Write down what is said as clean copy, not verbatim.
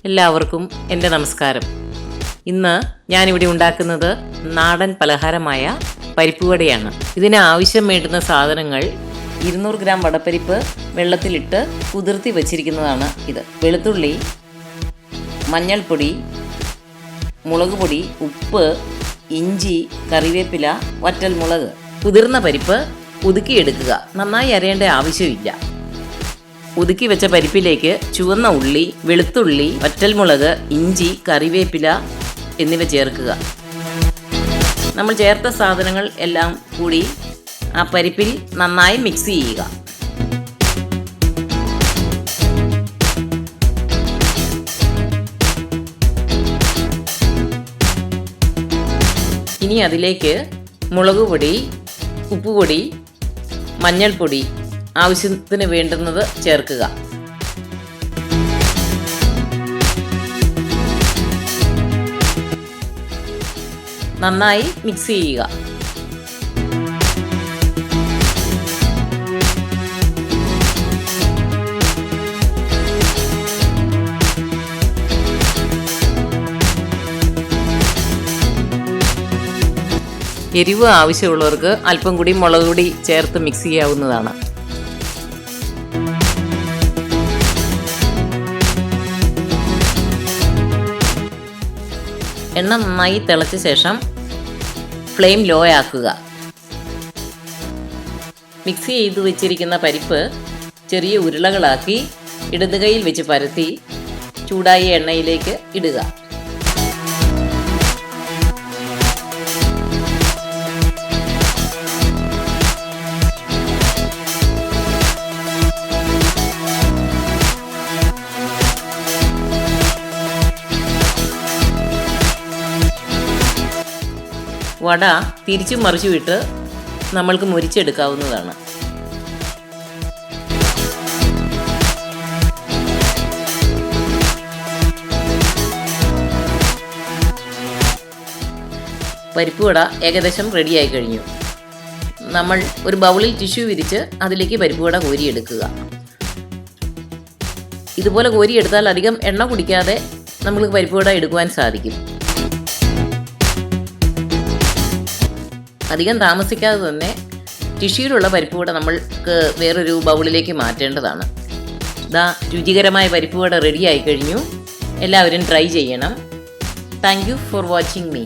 എല്ലാവർക്കും എൻ്റെ നമസ്കാരം. ഇന്ന് ഞാനിവിടെ ഉണ്ടാക്കുന്നത് നാടൻ പലഹാരമായ പരിപ്പുവടയാണ്. ഇതിന് ആവശ്യം വേണ്ടുന്ന സാധനങ്ങൾ 200 ഗ്രാം വടപ്പരിപ്പ് വെള്ളത്തിലിട്ട് കുതിർത്തി വച്ചിരിക്കുന്നതാണ് ഇത്. വെളുത്തുള്ളി, മഞ്ഞൾപ്പൊടി, മുളക് പൊടി, ഉപ്പ്, ഇഞ്ചി, കറിവേപ്പില, വറ്റൽമുളക്. കുതിർന്ന പരിപ്പ് ഒതുക്കിയെടുക്കുക. നന്നായി അരയേണ്ട ആവശ്യമില്ല. ഒതുക്കി വെച്ച പരിപ്പിലേക്ക് ചുവന്ന ഉള്ളി, വെളുത്തുള്ളി, വറ്റൽമുളക്, ഇഞ്ചി, കറിവേപ്പില എന്നിവ ചേർക്കുക. നമ്മൾ ചേർത്ത സാധനങ്ങൾ എല്ലാം കൂടി ആ പരിപ്പിൽ നന്നായി മിക്സ് ചെയ്യുക. ഇനി അതിലേക്ക് മുളക് പൊടി, ഉപ്പുപൊടി, മഞ്ഞൾപ്പൊടി ആവശ്യത്തിന് വേണ്ടുന്നത് ചേർക്കുക. നന്നായി മിക്സ് ചെയ്യുക. എരിവ് ആവശ്യമുള്ളവർക്ക് അല്പം കൂടി മുളക് പൊടി ചേർത്ത് മിക്സ് ചെയ്യാവുന്നതാണ്. എണ്ണ നന്നായി തിളച്ച ശേഷം ഫ്ലെയിം ലോ ആക്കുക. മിക്സ് ചെയ്ത് വെച്ചിരിക്കുന്ന പരിപ്പ് ചെറിയ ഉരുളകളാക്കി ഇടത് കൈയിൽ വെച്ച് പരത്തി ചൂടായ എണ്ണയിലേക്ക് ഇടുക. വട തിരിച്ചും മറിച്ചു വിട്ട് നമ്മൾക്ക് മുരിച്ചെടുക്കാവുന്നതാണ്. പരിപ്പുവട ഏകദേശം റെഡിയായി കഴിഞ്ഞു. നമ്മൾ ഒരു ബൗളിൽ ടിഷ്യൂ വിരിച്ച് അതിലേക്ക് പരിപ്പുവട കോരിയെടുക്കുക. ഇതുപോലെ കോരിയെടുത്താൽ അധികം എണ്ണ കുടിക്കാതെ നമുക്ക് പരിപ്പുവട എടുക്കുവാൻ സാധിക്കും. അധികം താമസിക്കാതെ തന്നെ ടിഷ്യൂലുള്ള പരിപ്പുവട നമ്മൾക്ക് വേറൊരു ബൗളിലേക്ക് മാറ്റേണ്ടതാണ്. രുചികരമായ പരിപ്പുവട റെഡിയായി കഴിഞ്ഞു. എല്ലാവരും ട്രൈ ചെയ്യണം. Thank you for watching me.